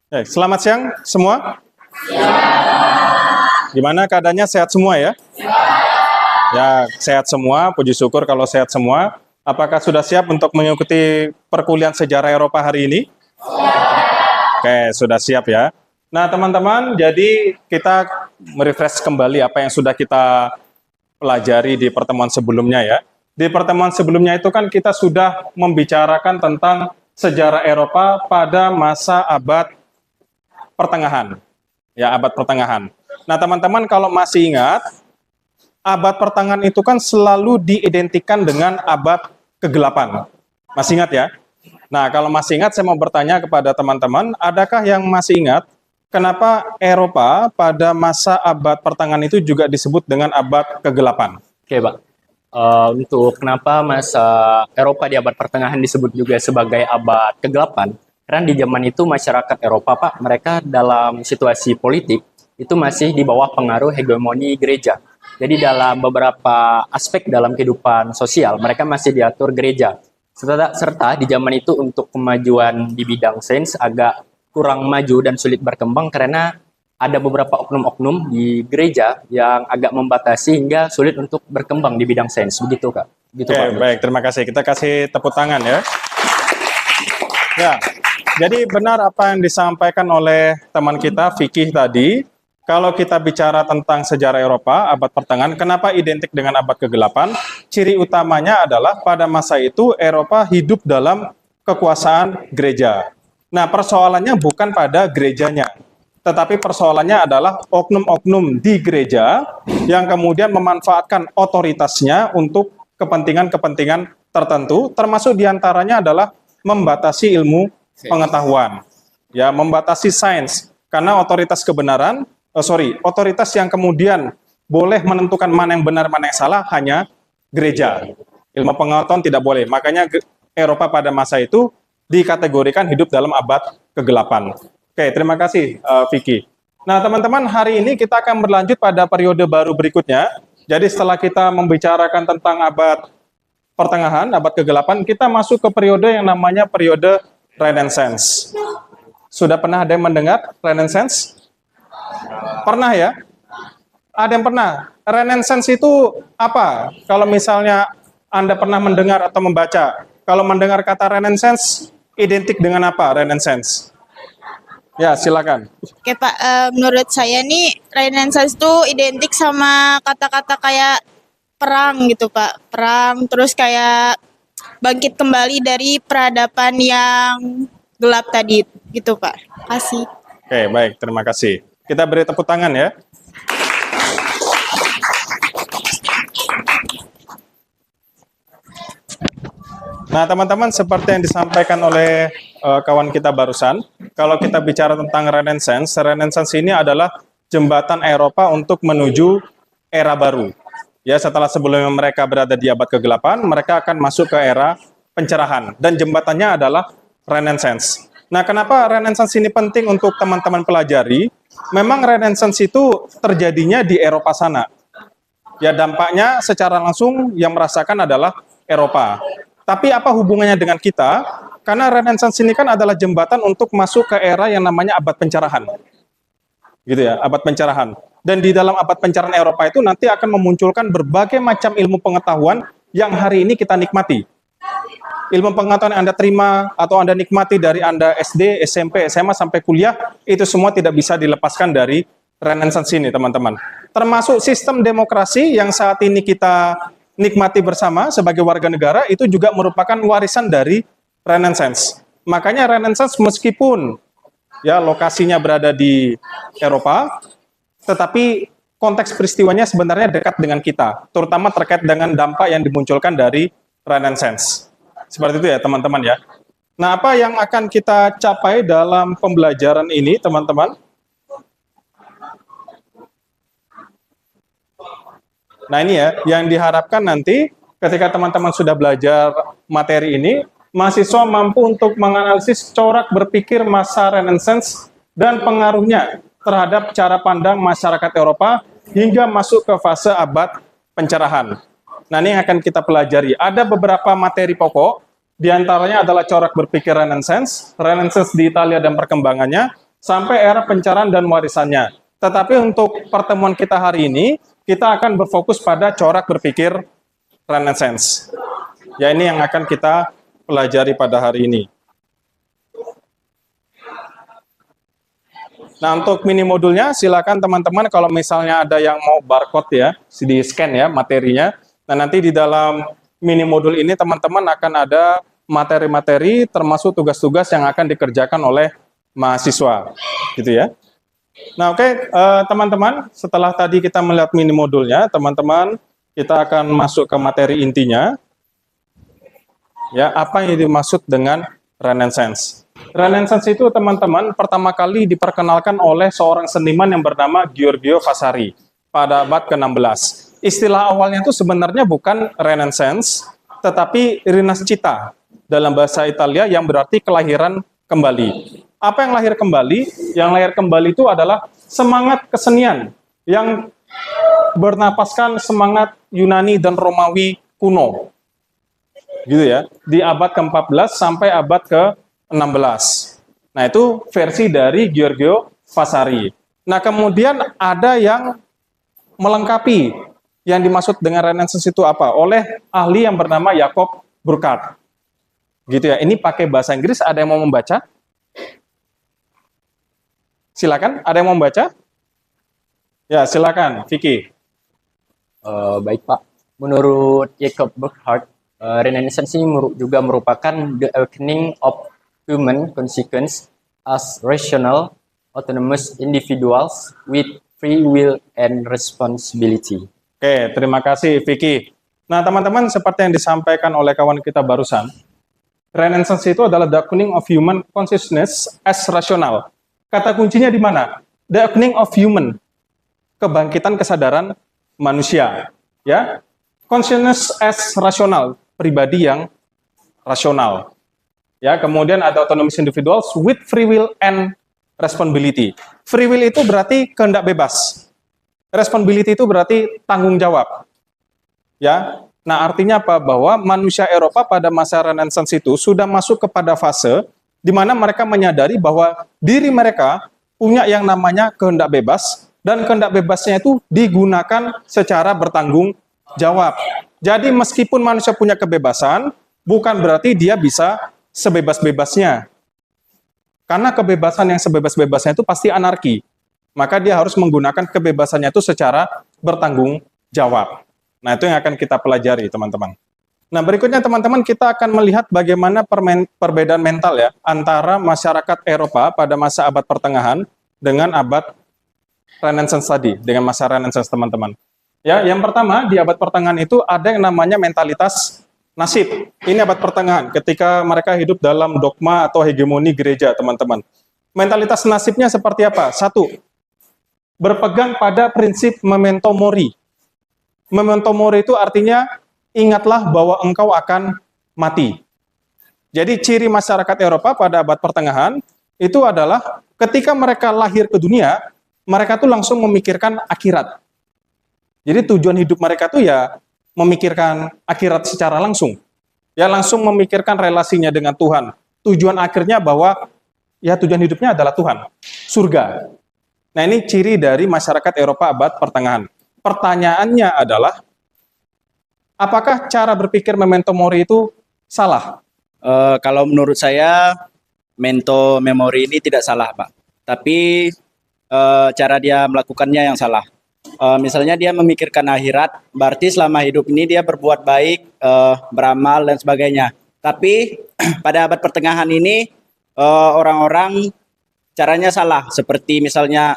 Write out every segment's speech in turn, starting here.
Selamat siang semua. Gimana keadaannya, sehat semua ya? Ya, sehat semua, puji syukur kalau sehat semua. Apakah sudah siap untuk mengikuti perkuliahan sejarah Eropa hari ini? Oke, sudah siap ya. Nah, teman-teman, jadi kita merefresh kembali apa yang sudah kita pelajari di pertemuan sebelumnya ya. Di pertemuan sebelumnya itu kan kita sudah membicarakan tentang sejarah Eropa pada masa abad pertengahan. Ya, abad pertengahan. Nah, teman-teman kalau masih ingat, abad pertengahan itu kan selalu diidentikan dengan abad kegelapan. Masih ingat ya? Nah, kalau masih ingat, saya mau bertanya kepada teman-teman, adakah yang masih ingat kenapa Eropa pada masa abad pertengahan itu juga disebut dengan abad kegelapan? Oke, Pak. Untuk kenapa masa Eropa di abad pertengahan disebut juga sebagai abad kegelapan? Karena di zaman itu masyarakat Eropa, Pak, mereka dalam situasi politik itu masih di bawah pengaruh hegemoni gereja. Jadi dalam beberapa aspek dalam kehidupan sosial, mereka masih diatur gereja. Serta di zaman itu untuk kemajuan di bidang sains agak kurang maju dan sulit berkembang karena ada beberapa oknum-oknum di gereja yang agak membatasi hingga sulit untuk berkembang di bidang sains. Begitu, Kak. Begitu, Oke, Pak. baik, terima kasih. Kita kasih tepuk tangan ya. Ya, jadi benar apa yang disampaikan oleh teman kita, Vicky tadi. Kalau kita bicara tentang sejarah Eropa, abad pertengahan, kenapa identik dengan abad kegelapan? Ciri utamanya adalah pada masa itu Eropa hidup dalam kekuasaan gereja. Nah, persoalannya bukan pada gerejanya, tetapi persoalannya adalah oknum-oknum di gereja yang kemudian memanfaatkan otoritasnya untuk kepentingan-kepentingan tertentu, termasuk diantaranya adalah membatasi ilmu pengetahuan, ya, membatasi sains, karena otoritas kebenaran, otoritas yang kemudian boleh menentukan mana yang benar, mana yang salah, hanya gereja. Ilmu pengetahuan tidak boleh. Makanya Eropa pada masa itu dikategorikan hidup dalam abad kegelapan. Oke, terima kasih Vicky. Nah, teman-teman, hari ini kita akan berlanjut pada periode baru berikutnya. Jadi setelah kita membicarakan tentang abad pertengahan, abad kegelapan, kita masuk ke periode yang namanya periode Renaissance. Sudah pernah ada yang mendengar Renaissance? Pernah ya? Ada yang pernah? Renaissance itu apa? Kalau misalnya Anda pernah mendengar atau membaca, kalau mendengar kata Renaissance, identik dengan apa Renaissance? Ya, silakan. Oke Pak, menurut saya nih Renaissance itu identik sama kata-kata kayak perang gitu Pak. Perang, terus kayak bangkit kembali dari peradaban yang gelap tadi gitu Pak. Kasih. Oke, baik, terima kasih. Kita beri tepuk tangan ya. Nah, teman-teman, seperti yang disampaikan oleh kawan kita barusan, kalau kita bicara tentang Renaissance, Renaissance ini adalah jembatan Eropa untuk menuju era baru. Ya, setelah sebelumnya mereka berada di abad kegelapan, mereka akan masuk ke era pencerahan, dan jembatannya adalah Renaissance. Nah, kenapa Renaissance ini penting untuk teman-teman pelajari? Memang Renaissance itu terjadinya di Eropa sana. Ya, dampaknya secara langsung yang merasakan adalah Eropa. Tapi apa hubungannya dengan kita? Karena Renaissance ini kan adalah jembatan untuk masuk ke era yang namanya abad pencerahan. Gitu ya, abad pencerahan. Dan di dalam abad pencerahan Eropa itu nanti akan memunculkan berbagai macam ilmu pengetahuan yang hari ini kita nikmati. Ilmu pengetahuan yang Anda terima atau Anda nikmati dari Anda SD, SMP, SMA, sampai kuliah, itu semua tidak bisa dilepaskan dari Renaissance ini, teman-teman. Termasuk sistem demokrasi yang saat ini kita nikmati bersama sebagai warga negara, itu juga merupakan warisan dari Renaissance. Makanya Renaissance meskipun ya lokasinya berada di Eropa, tetapi konteks peristiwanya sebenarnya dekat dengan kita, terutama terkait dengan dampak yang dimunculkan dari Renaissance. Seperti itu ya teman-teman ya. Nah, apa yang akan kita capai dalam pembelajaran ini teman-teman? Nah, ini ya, yang diharapkan nanti ketika teman-teman sudah belajar materi ini, mahasiswa mampu untuk menganalisis corak berpikir masa Renaissance dan pengaruhnya terhadap cara pandang masyarakat Eropa hingga masuk ke fase abad pencerahan. Nah, ini yang akan kita pelajari. Ada beberapa materi pokok, diantaranya adalah corak berpikir Renaissance, Renaissance di Italia dan perkembangannya, sampai era pencarian dan warisannya. Tetapi untuk pertemuan kita hari ini, kita akan berfokus pada corak berpikir Renaissance. Ya, ini yang akan kita pelajari pada hari ini. Nah, untuk mini modulnya, silakan teman-teman kalau misalnya ada yang mau barcode ya, di scan ya materinya. Nah, nanti di dalam mini modul ini teman-teman akan ada materi-materi termasuk tugas-tugas yang akan dikerjakan oleh mahasiswa, gitu ya. Nah, oke, teman-teman, setelah tadi kita melihat mini modulnya, teman-teman, kita akan masuk ke materi intinya. Ya, apa yang dimaksud dengan Renaissance? Renaissance itu teman-teman pertama kali diperkenalkan oleh seorang seniman yang bernama Giorgio Vasari pada abad ke-16. Istilah awalnya itu sebenarnya bukan Renaissance, tetapi Rinascita dalam bahasa Italia yang berarti kelahiran kembali. Apa yang lahir kembali? Yang lahir kembali itu adalah semangat kesenian yang bernapaskan semangat Yunani dan Romawi kuno. Gitu ya, di abad ke-14 sampai abad ke-16. Nah, itu versi dari Giorgio Vasari. Nah, kemudian ada yang melengkapi yang dimaksud dengan Renaissance itu apa? Oleh ahli yang bernama Jacob Burckhardt. Gitu ya, ini pakai bahasa Inggris, ada yang mau membaca? Silakan, ada yang mau membaca? Ya, silakan, Vicky. Baik Pak, menurut Jacob Burckhardt, Renaissance ini juga merupakan the awakening of human conscience as rational, autonomous individuals with free will and responsibility. Oke, terima kasih Vicky. Nah, teman-teman, seperti yang disampaikan oleh kawan kita barusan, Renaissance itu adalah the awakening of human consciousness as rational. Kata kuncinya di mana? The awakening of human, kebangkitan kesadaran manusia, ya. Consciousness as rational, pribadi yang rasional. Ya, kemudian ada autonomous individuals with free will and responsibility. Free will itu berarti kehendak bebas. Responsibility itu berarti tanggung jawab. Ya. Nah, artinya apa? Bahwa manusia Eropa pada masa Renaissance itu sudah masuk kepada fase di mana mereka menyadari bahwa diri mereka punya yang namanya kehendak bebas, dan kehendak bebasnya itu digunakan secara bertanggung jawab. Jadi meskipun manusia punya kebebasan, bukan berarti dia bisa sebebas-bebasnya. Karena kebebasan yang sebebas-bebasnya itu pasti anarki. Maka dia harus menggunakan kebebasannya itu secara bertanggung jawab. Nah, itu yang akan kita pelajari, teman-teman. Nah, berikutnya teman-teman kita akan melihat bagaimana perbedaan mental ya antara masyarakat Eropa pada masa abad pertengahan dengan abad Renaissance tadi, dengan masa Renaissance, teman-teman. Ya, yang pertama di abad pertengahan itu ada yang namanya mentalitas nasib. Ini abad pertengahan ketika mereka hidup dalam dogma atau hegemoni gereja, teman-teman. Mentalitas nasibnya seperti apa? Satu, berpegang pada prinsip memento mori. Memento mori itu artinya ingatlah bahwa engkau akan mati. Jadi ciri masyarakat Eropa pada abad pertengahan itu adalah ketika mereka lahir ke dunia, mereka tuh langsung memikirkan akhirat. Jadi tujuan hidup mereka tuh ya memikirkan akhirat secara langsung. Ya langsung memikirkan relasinya dengan Tuhan. Tujuan akhirnya bahwa ya tujuan hidupnya adalah Tuhan, surga. Nah, ini ciri dari masyarakat Eropa abad pertengahan. Pertanyaannya adalah, apakah cara berpikir memento mori itu salah? Kalau menurut saya, memento memori ini tidak salah, Pak. Tapi cara dia melakukannya yang salah. Misalnya dia memikirkan akhirat, berarti selama hidup ini dia berbuat baik, beramal dan sebagainya. Tapi pada abad pertengahan ini orang-orang caranya salah. Seperti misalnya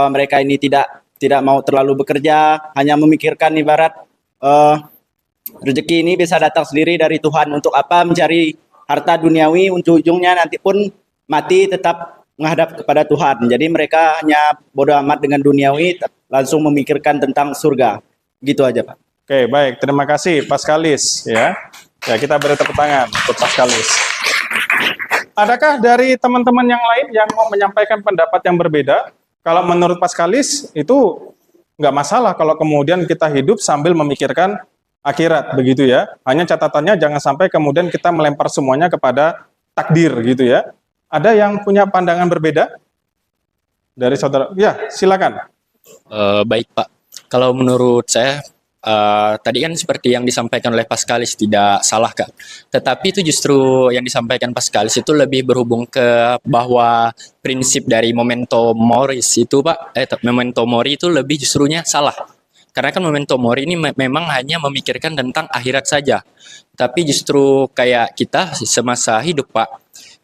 mereka ini tidak mau terlalu bekerja, hanya memikirkan ibarat rezeki ini bisa datang sendiri dari Tuhan. Untuk apa mencari harta duniawi, ujung-ujungnya nanti pun mati tetap menghadap kepada Tuhan. Jadi mereka hanya bodoh amat dengan duniawi, langsung memikirkan tentang surga. Gitu aja, Pak. Oke, baik. Terima kasih, Paskalis. Ya, kita beri tepuk tangan untuk Paskalis. Adakah dari teman-teman yang lain yang mau menyampaikan pendapat yang berbeda? Kalau menurut Paskalis, itu nggak masalah kalau kemudian kita hidup sambil memikirkan akhirat, begitu ya. Hanya catatannya jangan sampai kemudian kita melempar semuanya kepada takdir, gitu ya. Ada yang punya pandangan berbeda? Dari saudara, ya silakan. Baik Pak, kalau menurut saya tadi kan seperti yang disampaikan oleh Pascalis tidak salah Kak. Tetapi itu justru yang disampaikan Pascalis itu lebih berhubung ke bahwa prinsip dari memento moris itu Pak, memento mori itu lebih justrunya salah. Karena kan memento mori ini memang hanya memikirkan tentang akhirat saja. Tapi justru kayak kita semasa hidup Pak,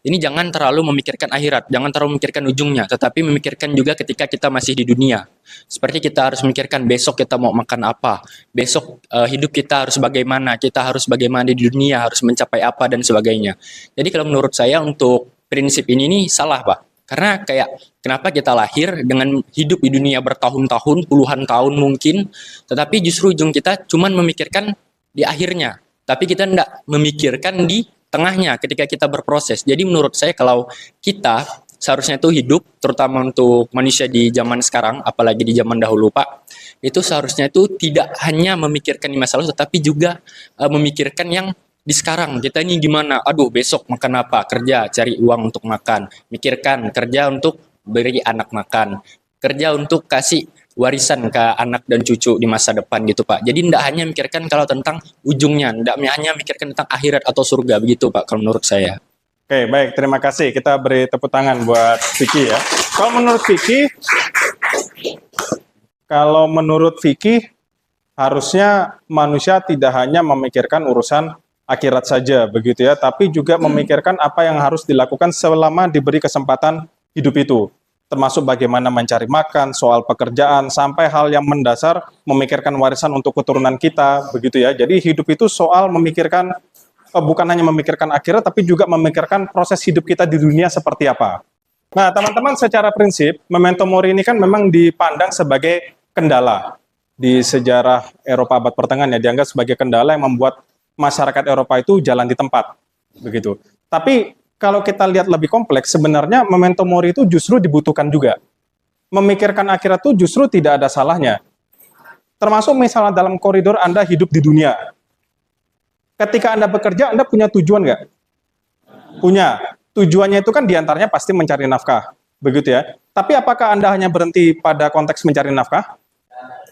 ini jangan terlalu memikirkan akhirat, jangan terlalu memikirkan ujungnya, tetapi memikirkan juga ketika kita masih di dunia. Seperti kita harus memikirkan besok kita mau makan apa, besok hidup kita harus bagaimana, kita harus bagaimana di dunia, harus mencapai apa dan sebagainya. Jadi kalau menurut saya untuk prinsip ini nih salah Pak. Karena kayak kenapa kita lahir dengan hidup di dunia bertahun-tahun, puluhan tahun mungkin, tetapi justru ujung kita cuman memikirkan di akhirnya. Tapi kita tidak memikirkan di tengahnya ketika kita berproses. Jadi menurut saya kalau kita seharusnya itu hidup, terutama untuk manusia di zaman sekarang, apalagi di zaman dahulu Pak, itu seharusnya itu tidak hanya memikirkan di masa lalu, tetapi juga memikirkan yang di sekarang. Kita ini gimana? Aduh, besok makan apa? Kerja, cari uang untuk makan. Mikirkan, kerja untuk beri anak makan. Kerja untuk kasih warisan ke anak dan cucu di masa depan gitu Pak. Jadi tidak hanya mikirkan kalau tentang ujungnya, tidak hanya mikirkan tentang akhirat atau surga begitu Pak kalau menurut saya. Oke, baik, terima kasih. Kita beri tepuk tangan buat Vicky ya. Kalau menurut Vicky, harusnya manusia tidak hanya memikirkan urusan akhirat saja begitu ya, tapi juga memikirkan apa yang harus dilakukan selama diberi kesempatan hidup itu. Termasuk bagaimana mencari makan, soal pekerjaan, sampai hal yang mendasar memikirkan warisan untuk keturunan kita, begitu ya. Jadi hidup itu soal memikirkan, bukan hanya memikirkan akhirat, tapi juga memikirkan proses hidup kita di dunia seperti apa. Nah, teman-teman, secara prinsip, memento mori ini kan memang dipandang sebagai kendala di sejarah Eropa abad pertengahan ya, dianggap sebagai kendala yang membuat masyarakat Eropa itu jalan di tempat, begitu. Tapi kalau kita lihat lebih kompleks, sebenarnya memento mori itu justru dibutuhkan juga. Memikirkan akhirat itu justru tidak ada salahnya. Termasuk misalnya dalam koridor Anda hidup di dunia. Ketika Anda bekerja, Anda punya tujuan nggak? Punya. Tujuannya itu kan diantaranya pasti mencari nafkah, begitu ya. Tapi apakah Anda hanya berhenti pada konteks mencari nafkah?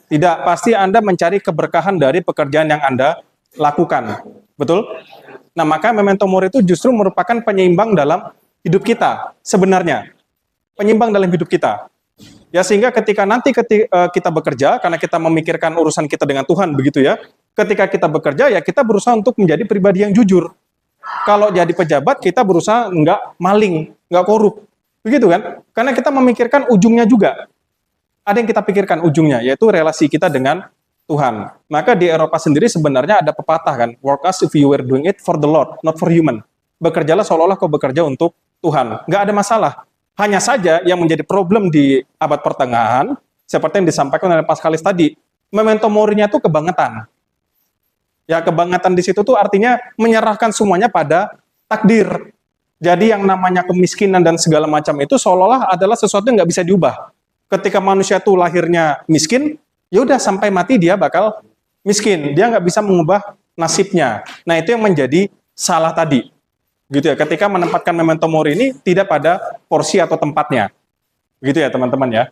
Tidak, pasti Anda mencari keberkahan dari pekerjaan yang Anda lakukan, betul? Nah, maka memento mori itu justru merupakan penyeimbang dalam hidup kita, sebenarnya. Penyeimbang dalam hidup kita. Ya, sehingga ketika nanti kita bekerja, karena kita memikirkan urusan kita dengan Tuhan, begitu ya. Ketika kita bekerja, ya kita berusaha untuk menjadi pribadi yang jujur. Kalau jadi pejabat, kita berusaha nggak maling, nggak korup. Begitu kan? Karena kita memikirkan ujungnya juga. Ada yang kita pikirkan ujungnya, yaitu relasi kita dengan Tuhan. Maka di Eropa sendiri sebenarnya ada pepatah kan, work as if you were doing it for the Lord, not for human. Bekerjalah seolah-olah kau bekerja untuk Tuhan. Nggak ada masalah. Hanya saja yang menjadi problem di abad pertengahan, seperti yang disampaikan oleh Pascalis tadi, memento morinya itu kebangetan. Ya, kebangetan di situ tuh artinya menyerahkan semuanya pada takdir. Jadi yang namanya kemiskinan dan segala macam itu seolah-olah adalah sesuatu yang nggak bisa diubah. Ketika manusia tuh lahirnya miskin, ya udah sampai mati dia bakal miskin. Dia nggak bisa mengubah nasibnya. Nah, itu yang menjadi salah tadi. Gitu ya, ketika menempatkan memento mori ini tidak pada porsi atau tempatnya. Gitu ya, teman-teman ya.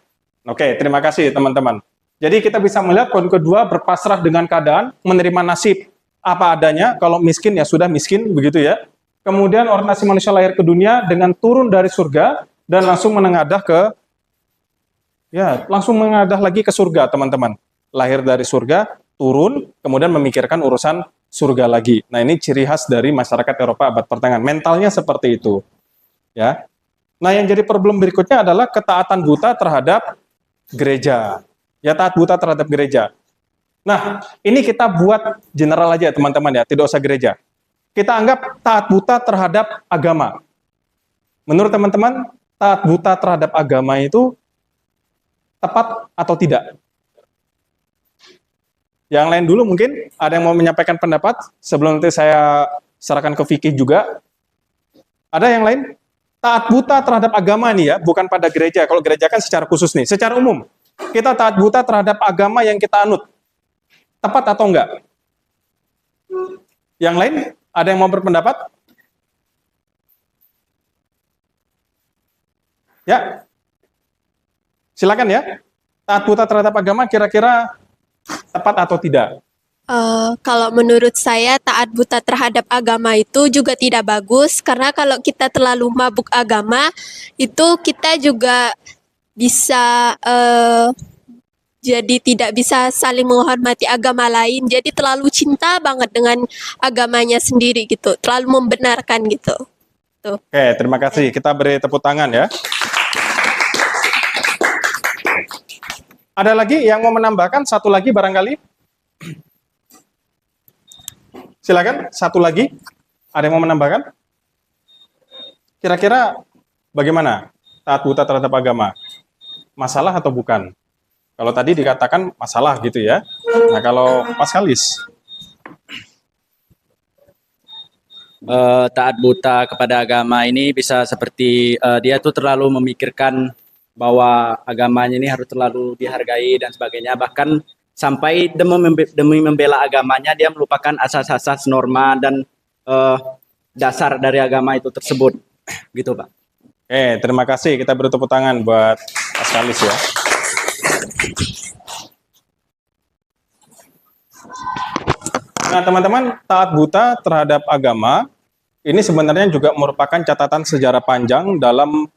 Oke, terima kasih teman-teman. Jadi kita bisa melihat poin kedua, berpasrah dengan keadaan, menerima nasib apa adanya. Kalau miskin ya sudah miskin, begitu ya. Kemudian orientasi manusia lahir ke dunia dengan turun dari surga dan langsung menengadah ke lagi ke surga, teman-teman. Lahir dari surga, turun, kemudian memikirkan urusan surga lagi. Nah, ini ciri khas dari masyarakat Eropa abad pertengahan. Mentalnya seperti itu. Ya. Nah, yang jadi problem berikutnya adalah ketaatan buta terhadap gereja. Ya, taat buta terhadap gereja. Nah, ini kita buat general aja, teman-teman ya, tidak usah gereja. Kita anggap taat buta terhadap agama. Menurut teman-teman, taat buta terhadap agama itu tepat atau tidak? Yang lain dulu mungkin, ada yang mau menyampaikan pendapat sebelum nanti saya serahkan ke Vicky juga. Ada yang lain? Taat buta terhadap agama nih ya, bukan pada gereja. Kalau gereja kan secara khusus nih, secara umum. Kita taat buta terhadap agama yang kita anut. Tepat atau enggak? Yang lain? Ada yang mau berpendapat? Ya. Silakan ya. Taat buta terhadap agama kira-kira tepat atau tidak? Kalau menurut saya taat buta terhadap agama itu juga tidak bagus karena kalau kita terlalu mabuk agama itu kita juga bisa jadi tidak bisa saling menghormati agama lain. Jadi terlalu cinta banget dengan agamanya sendiri gitu, terlalu membenarkan gitu. Tuh. Oke, terima kasih. Kita beri tepuk tangan ya. Ada lagi yang mau menambahkan? Satu lagi barangkali? Silakan, satu lagi. Ada yang mau menambahkan? Kira-kira bagaimana taat buta terhadap agama? Masalah atau bukan? Kalau tadi dikatakan masalah gitu ya. Nah, kalau Mas Kalis? Taat buta kepada agama ini bisa seperti dia tuh terlalu memikirkan bahwa agamanya ini harus terlalu dihargai dan sebagainya. Bahkan sampai demi membela agamanya dia melupakan asas-asas norma dan dasar dari agama itu tersebut, gitu Pak. Terima kasih. Kita beri tepuk tangan buat Mas Kalis ya. Nah, teman-teman, taat buta terhadap agama ini sebenarnya juga merupakan catatan sejarah panjang dalam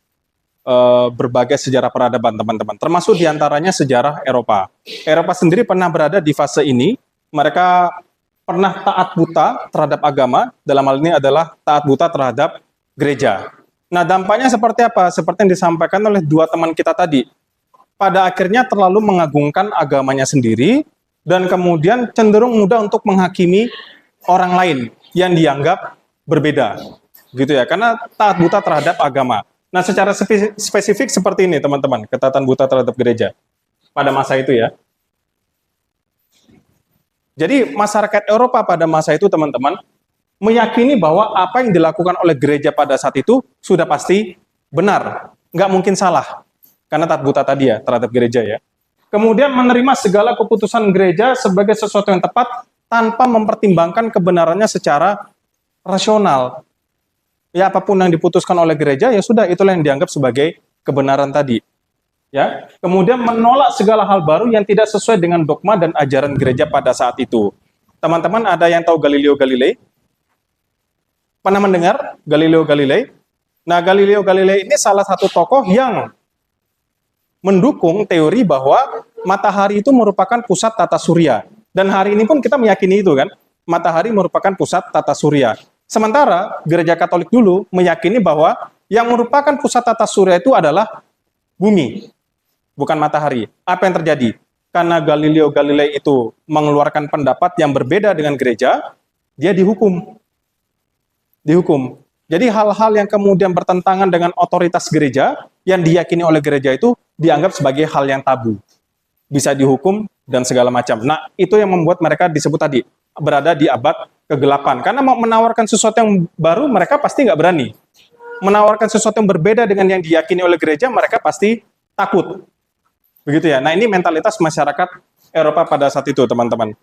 berbagai sejarah peradaban, teman-teman. Termasuk diantaranya sejarah Eropa. Eropa sendiri pernah berada di fase ini. Mereka pernah taat buta terhadap agama. Dalam hal ini adalah taat buta terhadap gereja. Nah, dampaknya seperti apa? Seperti yang disampaikan oleh dua teman kita tadi. Pada akhirnya terlalu mengagungkan agamanya sendiri dan kemudian cenderung mudah untuk menghakimi orang lain yang dianggap berbeda. Gitu ya, karena taat buta terhadap agama. Nah, secara spesifik seperti ini, teman-teman, ketaatan buta terhadap gereja pada masa itu ya. Jadi, masyarakat Eropa pada masa itu, teman-teman, meyakini bahwa apa yang dilakukan oleh gereja pada saat itu sudah pasti benar, nggak mungkin salah, karena taat buta tadi ya, terhadap gereja ya. Kemudian menerima segala keputusan gereja sebagai sesuatu yang tepat tanpa mempertimbangkan kebenarannya secara rasional. Ya, apapun yang diputuskan oleh gereja, ya sudah, itulah yang dianggap sebagai kebenaran tadi. Ya, kemudian menolak segala hal baru yang tidak sesuai dengan dogma dan ajaran gereja pada saat itu. Teman-teman, ada yang tahu Galileo Galilei? Pernah mendengar Galileo Galilei? Nah, Galileo Galilei ini salah satu tokoh yang mendukung teori bahwa matahari itu merupakan pusat tata surya. Dan hari ini pun kita meyakini itu kan, matahari merupakan pusat tata surya. Sementara gereja Katolik dulu meyakini bahwa yang merupakan pusat tata surya itu adalah bumi, bukan matahari. Apa yang terjadi? Karena Galileo Galilei itu mengeluarkan pendapat yang berbeda dengan gereja, dia dihukum. Jadi hal-hal yang kemudian bertentangan dengan otoritas gereja, yang diyakini oleh gereja itu dianggap sebagai hal yang tabu. Bisa dihukum dan segala macam. Nah, itu yang membuat mereka disebut tadi, berada di abad kegelapan. Karena mau menawarkan sesuatu yang baru, mereka pasti nggak berani. Menawarkan sesuatu yang berbeda dengan yang diyakini oleh gereja, mereka pasti takut. Begitu ya. Nah, ini mentalitas masyarakat Eropa pada saat itu, teman-teman.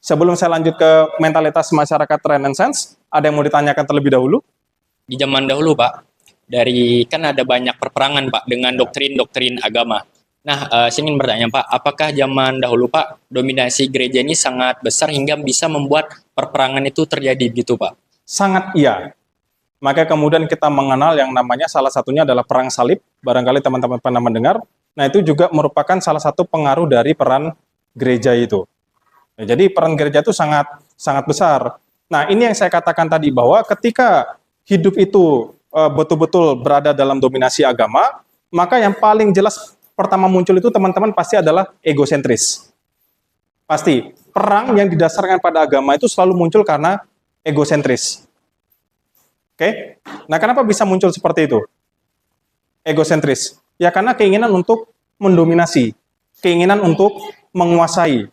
Sebelum saya lanjut ke mentalitas masyarakat Renaissance, ada yang mau ditanyakan terlebih dahulu? Di zaman dahulu, Pak, kan ada banyak perperangan, Pak, dengan doktrin-doktrin agama. Nah, saya ingin bertanya, Pak, apakah zaman dahulu, Pak, dominasi gereja ini sangat besar hingga bisa membuat perperangan itu terjadi gitu, Pak? Sangat iya. Maka kemudian kita mengenal yang namanya salah satunya adalah perang salib. Barangkali teman-teman pernah mendengar. Nah, itu juga merupakan salah satu pengaruh dari peran gereja itu. Nah, jadi peran gereja itu sangat besar. Nah, ini yang saya katakan tadi bahwa ketika hidup itu betul-betul berada dalam dominasi agama, maka yang paling jelas pertama muncul itu teman-teman pasti adalah egosentris. Pasti. Perang yang didasarkan pada agama itu selalu muncul karena egosentris. Oke? Nah, kenapa bisa muncul seperti itu? Egosentris. Ya karena keinginan untuk mendominasi, keinginan untuk menguasai.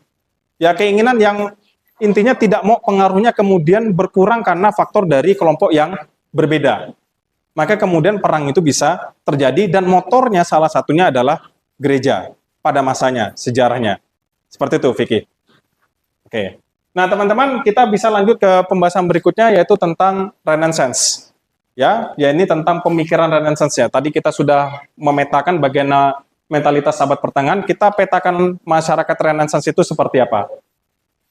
Ya keinginan yang intinya tidak mau pengaruhnya kemudian berkurang karena faktor dari kelompok yang berbeda. Maka kemudian perang itu bisa terjadi dan motornya salah satunya adalah gereja pada masanya, sejarahnya. Seperti itu, Vicky. Oke. Nah, teman-teman, kita bisa lanjut ke pembahasan berikutnya yaitu tentang Renaissance. Ya ini tentang pemikiran Renaissance ya. Tadi kita sudah memetakan bagaimana mentalitas abad pertengahan, kita petakan masyarakat Renaissance itu seperti apa.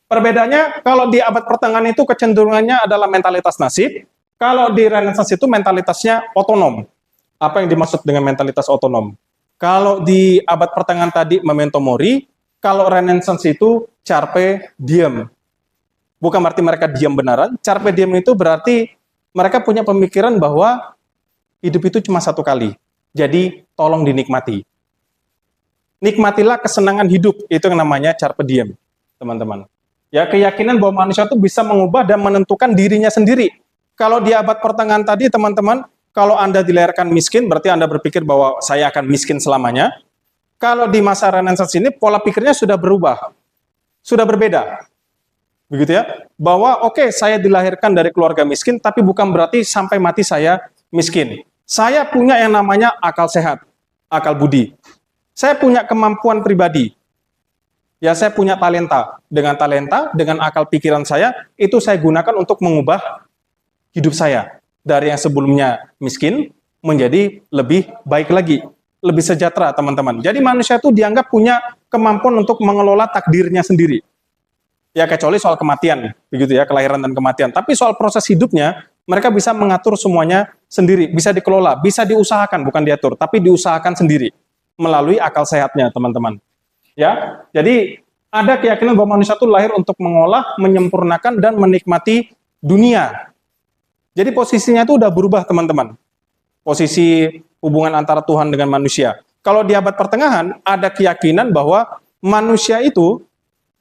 Perbedaannya, kalau di abad pertengahan itu kecenderungannya adalah mentalitas nasib, kalau di Renaissance itu mentalitasnya otonom. Apa yang dimaksud dengan mentalitas otonom? Kalau di abad pertengahan tadi memento mori, kalau Renaissance itu carpe diem. Bukan berarti mereka diam benaran, carpe diem itu berarti mereka punya pemikiran bahwa hidup itu cuma satu kali. Jadi tolong dinikmati. Nikmatilah kesenangan hidup, itu yang namanya carpe diem, teman-teman. Ya, keyakinan bahwa manusia itu bisa mengubah dan menentukan dirinya sendiri. Kalau di abad pertengahan tadi, teman-teman, kalau Anda dilahirkan miskin, berarti Anda berpikir bahwa saya akan miskin selamanya. Kalau di masa Renaissance ini, pola pikirnya sudah berubah. Sudah berbeda. Begitu ya. Bahwa oke, saya dilahirkan dari keluarga miskin, tapi bukan berarti sampai mati saya miskin. Saya punya yang namanya akal sehat, akal budi. Saya punya kemampuan pribadi. Ya, saya punya talenta. Dengan akal pikiran saya, itu saya gunakan untuk mengubah hidup saya. Dari yang sebelumnya miskin, menjadi lebih baik lagi. Lebih sejahtera, teman-teman. Jadi manusia itu dianggap punya kemampuan untuk mengelola takdirnya sendiri. Ya, kecuali soal kematian, begitu ya, kelahiran dan kematian. Tapi soal proses hidupnya, mereka bisa mengatur semuanya sendiri. Bisa dikelola, bisa diusahakan, bukan diatur. Tapi diusahakan sendiri. Melalui akal sehatnya, teman-teman. Ya, jadi ada keyakinan bahwa manusia itu lahir untuk mengolah, menyempurnakan, dan menikmati dunia. Jadi posisinya itu udah berubah, teman-teman. Posisi hubungan antara Tuhan dengan manusia. Kalau di abad pertengahan, ada keyakinan bahwa manusia itu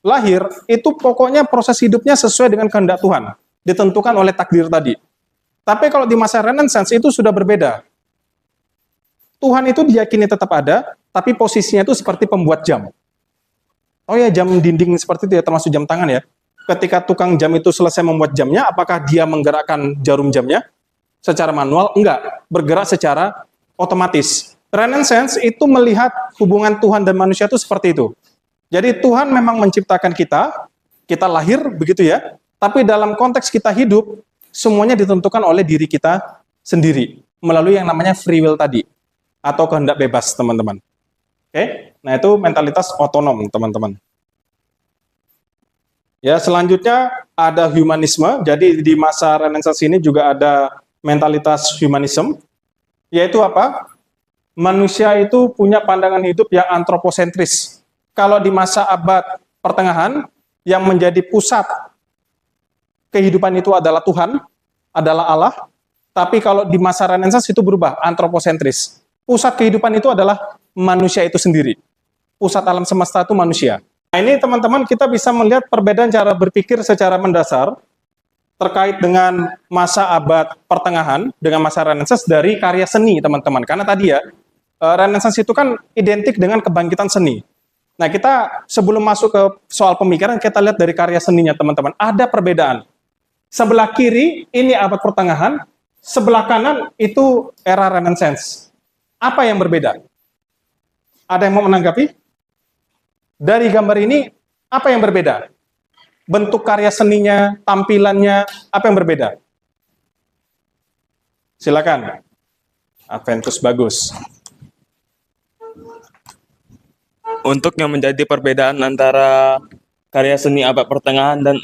lahir, itu pokoknya proses hidupnya sesuai dengan kehendak Tuhan. Ditentukan oleh takdir tadi. Tapi kalau di masa Renaissance itu sudah berbeda. Tuhan itu diyakini tetap ada, tapi posisinya itu seperti pembuat jam. Oh ya, jam dinding seperti itu ya, termasuk jam tangan ya. Ketika tukang jam itu selesai membuat jamnya, apakah dia menggerakkan jarum jamnya secara manual? Enggak, bergerak secara otomatis. Renaissance itu melihat hubungan Tuhan dan manusia itu seperti itu. Jadi Tuhan memang menciptakan kita lahir begitu ya, tapi dalam konteks kita hidup, semuanya ditentukan oleh diri kita sendiri, melalui yang namanya free will tadi, atau kehendak bebas, teman-teman. Oke, nah itu mentalitas otonom, teman-teman. Ya, selanjutnya ada humanisme. Jadi di masa Renaissance ini juga ada mentalitas humanisme, yaitu apa? Manusia itu punya pandangan hidup yang antroposentris. Kalau di masa abad pertengahan, yang menjadi pusat kehidupan itu adalah Tuhan, adalah Allah. Tapi kalau di masa Renaissance itu berubah, antroposentris. Pusat kehidupan itu adalah manusia itu sendiri. Pusat alam semesta itu manusia. Nah, ini teman-teman kita bisa melihat perbedaan cara berpikir secara mendasar terkait dengan masa abad pertengahan dengan masa Renaissance dari karya seni, teman-teman. Karena tadi ya, Renaissance itu kan identik dengan kebangkitan seni. Nah, kita sebelum masuk ke soal pemikiran, kita lihat dari karya seninya, teman-teman. Ada perbedaan. Sebelah kiri, ini abad pertengahan. Sebelah kanan, itu era Renaissance. Apa yang berbeda? Ada yang mau menanggapi? Dari gambar ini, apa yang berbeda? Bentuk karya seninya, tampilannya, apa yang berbeda? Silakan. Adventus bagus. Untuk yang menjadi perbedaan antara karya seni abad pertengahan dan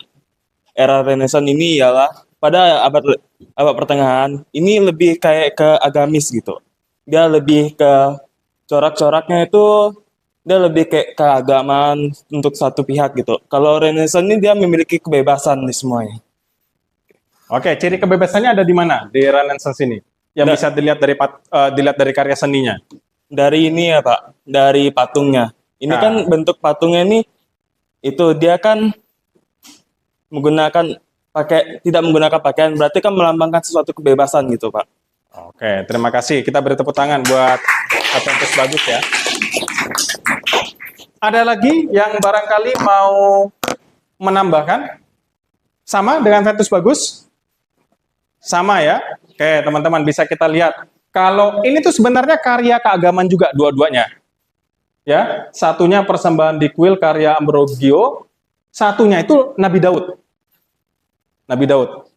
era Renaissance ini ialah pada abad pertengahan ini lebih kayak ke agamis gitu. Dia lebih ke corak-coraknya itu dia lebih kayak keagamaan untuk satu pihak gitu. Kalau Renaissance ini dia memiliki kebebasan di semuanya. Oke, ciri kebebasannya ada di mana di Renaissance ini? Yang bisa dilihat dari karya seninya. Dari ini ya Pak, dari patungnya. Ini Nah. kan bentuk patungnya ini itu dia kan tidak menggunakan pakaian, berarti kan melambangkan sesuatu kebebasan gitu Pak. Oke, terima kasih. Kita beri tepuk tangan buat Adventus bagus ya. Ada lagi yang barangkali mau menambahkan? Sama dengan Adventus bagus? Sama ya? Oke, teman-teman bisa kita lihat. Kalau ini tuh sebenarnya karya keagamaan juga dua-duanya. Ya, satunya persembahan di kuil karya Ambrogio, satunya itu Nabi Daud. Nabi Daud.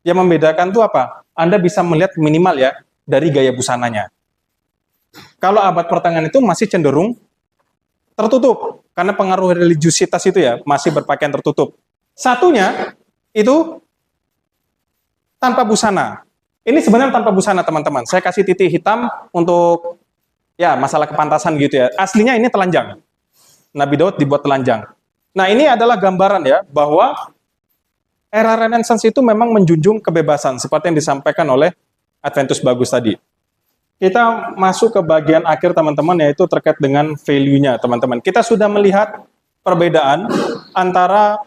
Yang membedakan tuh apa? Anda bisa melihat minimal ya dari gaya busananya. Kalau abad pertengahan itu masih cenderung tertutup karena pengaruh religiusitas itu ya, masih berpakaian tertutup. Satunya itu tanpa busana. Ini sebenarnya tanpa busana, teman-teman. Saya kasih titik hitam untuk ya masalah kepantasan gitu ya. Aslinya ini telanjang. Nabi Daud dibuat telanjang. Nah, ini adalah gambaran ya bahwa era Renaissance itu memang menjunjung kebebasan seperti yang disampaikan oleh Adventus Bagus tadi. Kita masuk ke bagian akhir, teman-teman, yaitu terkait dengan value-nya, teman-teman. Kita sudah melihat perbedaan antara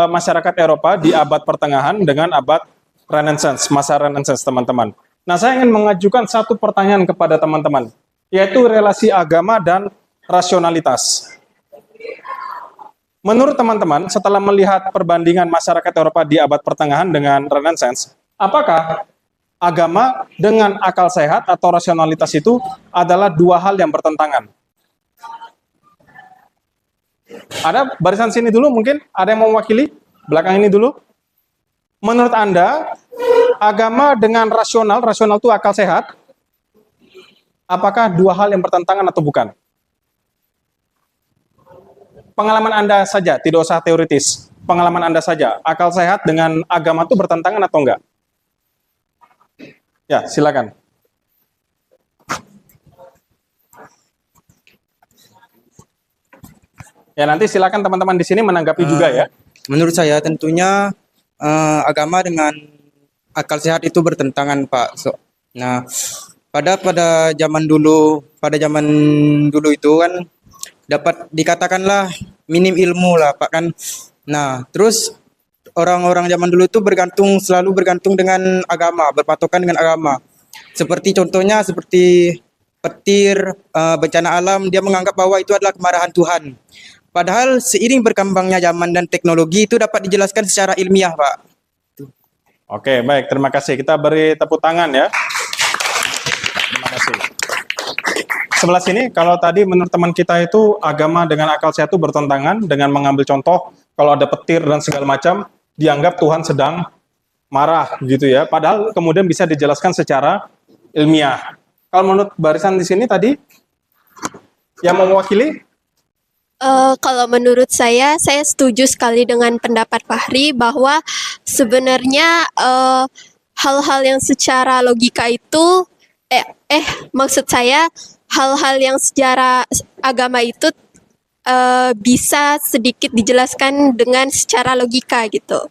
masyarakat Eropa di abad pertengahan dengan abad Renaissance, masa Renaissance, teman-teman. Nah, saya ingin mengajukan satu pertanyaan kepada teman-teman, yaitu relasi agama dan rasionalitas. Menurut teman-teman, setelah melihat perbandingan masyarakat Eropa di abad pertengahan dengan Renaissance, apakah agama dengan akal sehat atau rasionalitas itu adalah dua hal yang bertentangan? Ada barisan sini dulu mungkin, ada yang mau mewakili? Belakang ini dulu. Menurut Anda, agama dengan rasional itu akal sehat, apakah dua hal yang bertentangan atau bukan? Pengalaman Anda saja, tidak usah teoritis. Pengalaman Anda saja, akal sehat dengan agama itu bertentangan atau enggak? Ya, silakan. Ya, nanti silakan teman-teman di sini menanggapi juga ya. Menurut saya tentunya agama dengan akal sehat itu bertentangan, Pak. Nah, pada zaman dulu itu kan dapat dikatakanlah minim ilmu lah, Pak kan. Nah, terus orang-orang zaman dulu itu selalu bergantung dengan agama, berpatokan dengan agama. Contohnya seperti petir, bencana alam, dia menganggap bahwa itu adalah kemarahan Tuhan. Padahal seiring berkembangnya zaman dan teknologi itu dapat dijelaskan secara ilmiah, Pak. Oke, baik, terima kasih. Kita beri tepuk tangan ya. Terima kasih. Sebelah sini, kalau tadi menurut teman kita itu agama dengan akal sehat itu bertentangan dengan mengambil contoh kalau ada petir dan segala macam, dianggap Tuhan sedang marah gitu ya. Padahal kemudian bisa dijelaskan secara ilmiah. Kalau menurut barisan di sini tadi yang mau mewakili? Kalau menurut saya setuju sekali dengan pendapat Fahri bahwa sebenarnya hal-hal yang secara logika itu, maksud saya hal-hal yang secara agama itu bisa sedikit dijelaskan dengan secara logika gitu.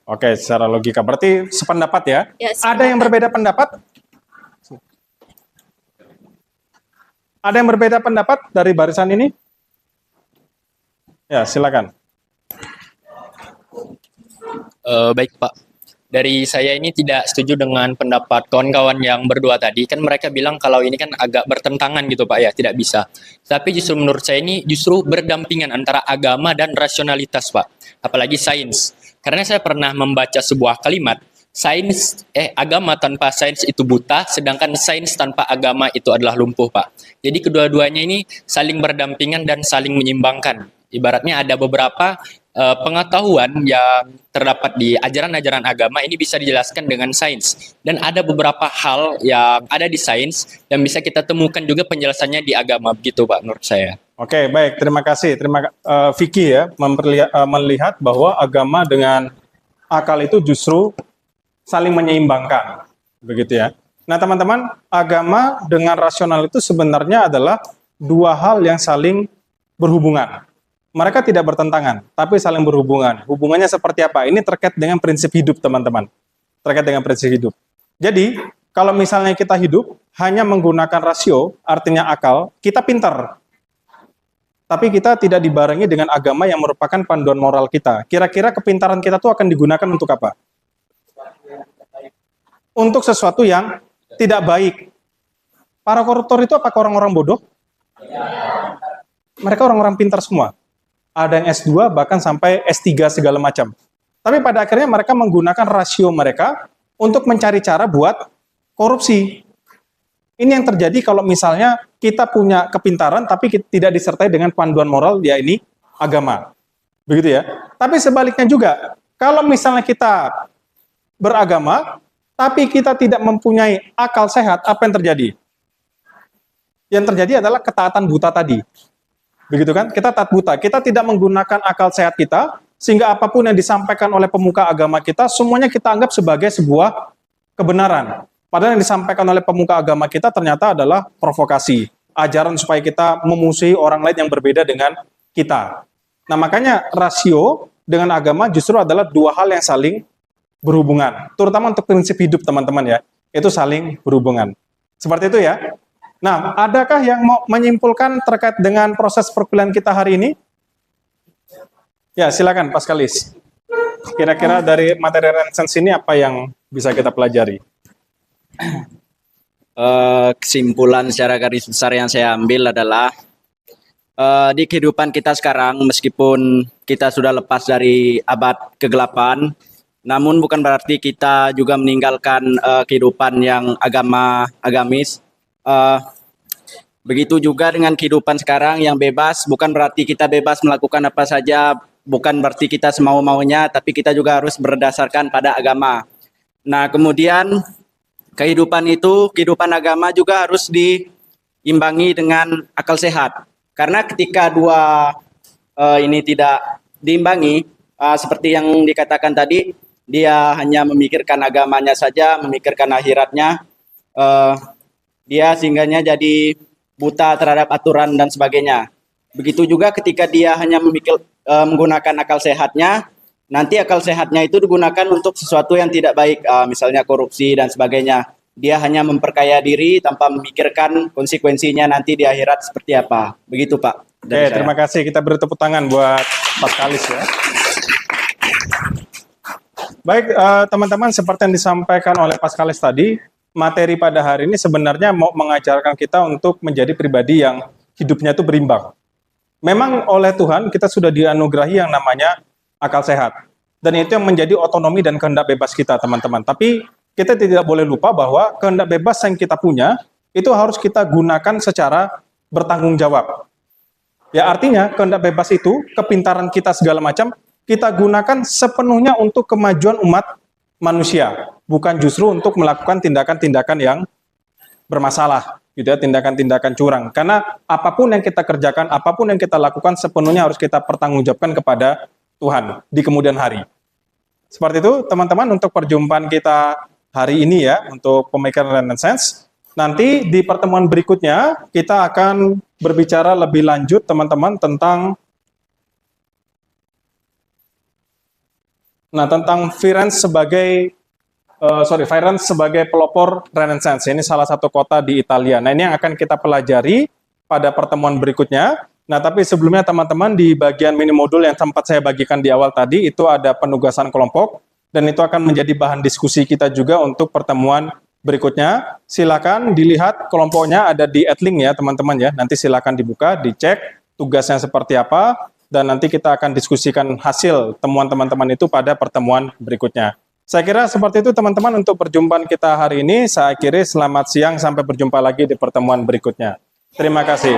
Oke, secara logika. Berarti sependapat ya? Ya, Ada yang berbeda pendapat? Ada yang berbeda pendapat dari barisan ini? Ya, silakan. Baik Pak, dari saya ini tidak setuju dengan pendapat kawan-kawan yang berdua tadi. Kan mereka bilang kalau ini kan agak bertentangan gitu Pak ya, tidak bisa. Tapi justru menurut saya ini justru berdampingan antara agama dan rasionalitas Pak. Apalagi sains. Karena saya pernah membaca sebuah kalimat, agama tanpa sains itu buta, sedangkan sains tanpa agama itu adalah lumpuh Pak. Jadi kedua-duanya ini saling berdampingan dan saling menyeimbangkan. Ibaratnya ada beberapa pengetahuan yang terdapat di ajaran-ajaran agama ini bisa dijelaskan dengan sains. Dan ada beberapa hal yang ada di sains dan bisa kita temukan juga penjelasannya di agama. Begitu Pak menurut saya. Oke, baik. Terima kasih. Vicky ya, melihat bahwa agama dengan akal itu justru saling menyeimbangkan. Begitu ya. Nah teman-teman, agama dengan rasional itu sebenarnya adalah dua hal yang saling berhubungan. Mereka tidak bertentangan, tapi saling berhubungan. Hubungannya seperti apa? Ini terkait dengan prinsip hidup, teman-teman. Terkait dengan prinsip hidup. Jadi, kalau misalnya kita hidup hanya menggunakan rasio, artinya akal, kita pintar. Tapi kita tidak dibarengi dengan agama yang merupakan panduan moral kita. Kira-kira kepintaran kita tuh akan digunakan untuk apa? Untuk sesuatu yang tidak baik. Para koruptor itu apakah orang-orang bodoh? Mereka orang-orang pintar semua. Ada yang S2 bahkan sampai S3 segala macam. Tapi pada akhirnya mereka menggunakan rasio mereka untuk mencari cara buat korupsi. Ini yang terjadi kalau misalnya kita punya kepintaran tapi tidak disertai dengan panduan moral, ya ini agama. Begitu ya. Tapi sebaliknya juga, kalau misalnya kita beragama tapi kita tidak mempunyai akal sehat, apa yang terjadi? Yang terjadi adalah ketaatan buta tadi. Begitu kan? Kita taat buta, kita tidak menggunakan akal sehat kita, sehingga apapun yang disampaikan oleh pemuka agama kita, semuanya kita anggap sebagai sebuah kebenaran. Padahal yang disampaikan oleh pemuka agama kita ternyata adalah provokasi, ajaran supaya kita memusuhi orang lain yang berbeda dengan kita. Nah, makanya rasio dengan agama justru adalah dua hal yang saling berhubungan, terutama untuk prinsip hidup teman-teman ya, itu saling berhubungan. Seperti itu ya. Nah, adakah yang mau menyimpulkan terkait dengan proses perkuliahan kita hari ini? Ya, silakan Pak Skalis. Kira-kira dari materi Renaissance ini apa yang bisa kita pelajari? Kesimpulan secara garis besar yang saya ambil adalah di kehidupan kita sekarang, meskipun kita sudah lepas dari abad kegelapan, namun bukan berarti kita juga meninggalkan kehidupan yang agamis. Begitu juga dengan kehidupan sekarang yang bebas, bukan berarti kita bebas melakukan apa saja, bukan berarti kita semau-maunya, tapi kita juga harus berdasarkan pada agama. Nah, kemudian kehidupan agama juga harus diimbangi dengan akal sehat. Karena ketika dua ini tidak diimbangi, seperti yang dikatakan tadi, dia hanya memikirkan agamanya saja, memikirkan akhiratnya, dia sehingganya jadi buta terhadap aturan dan sebagainya. Begitu juga ketika dia hanya menggunakan akal sehatnya, nanti akal sehatnya itu digunakan untuk sesuatu yang tidak baik, misalnya korupsi dan sebagainya. Dia hanya memperkaya diri tanpa memikirkan konsekuensinya nanti di akhirat seperti apa. Begitu Pak. Oke, terima kasih. Kita beri tepuk tangan buat Pak Skalis ya. Baik, teman-teman, seperti yang disampaikan oleh Pak Skalis tadi, materi pada hari ini sebenarnya mau mengajarkan kita untuk menjadi pribadi yang hidupnya itu berimbang. Memang oleh Tuhan kita sudah dianugerahi yang namanya akal sehat. Dan itu yang menjadi otonomi dan kehendak bebas kita, teman-teman. Tapi kita tidak boleh lupa bahwa kehendak bebas yang kita punya, itu harus kita gunakan secara bertanggung jawab. Ya, artinya kehendak bebas itu, kepintaran kita segala macam, kita gunakan sepenuhnya untuk kemajuan umat manusia, bukan justru untuk melakukan tindakan-tindakan yang bermasalah, gitu ya, tindakan-tindakan curang. Karena apapun yang kita kerjakan, apapun yang kita lakukan, sepenuhnya harus kita pertanggungjawabkan kepada Tuhan di kemudian hari. Seperti itu, teman-teman, untuk perjumpaan kita hari ini ya, untuk pemikiran Renaissance. Nanti di pertemuan berikutnya, kita akan berbicara lebih lanjut, teman-teman, tentang Firenze sebagai pelopor Renaissance. Ini salah satu kota di Italia. Nah, ini yang akan kita pelajari pada pertemuan berikutnya. Nah, tapi sebelumnya teman-teman, di bagian mini modul yang sempat saya bagikan di awal tadi, itu ada penugasan kelompok, dan itu akan menjadi bahan diskusi kita juga untuk pertemuan berikutnya. Silakan dilihat kelompoknya ada di Adlink ya, teman-teman ya. Nanti silakan dibuka, dicek tugasnya seperti apa, dan nanti kita akan diskusikan hasil temuan teman-teman itu pada pertemuan berikutnya. Saya kira seperti itu teman-teman untuk perjumpaan kita hari ini. Saya akhiri, selamat siang, sampai berjumpa lagi di pertemuan berikutnya. Terima kasih.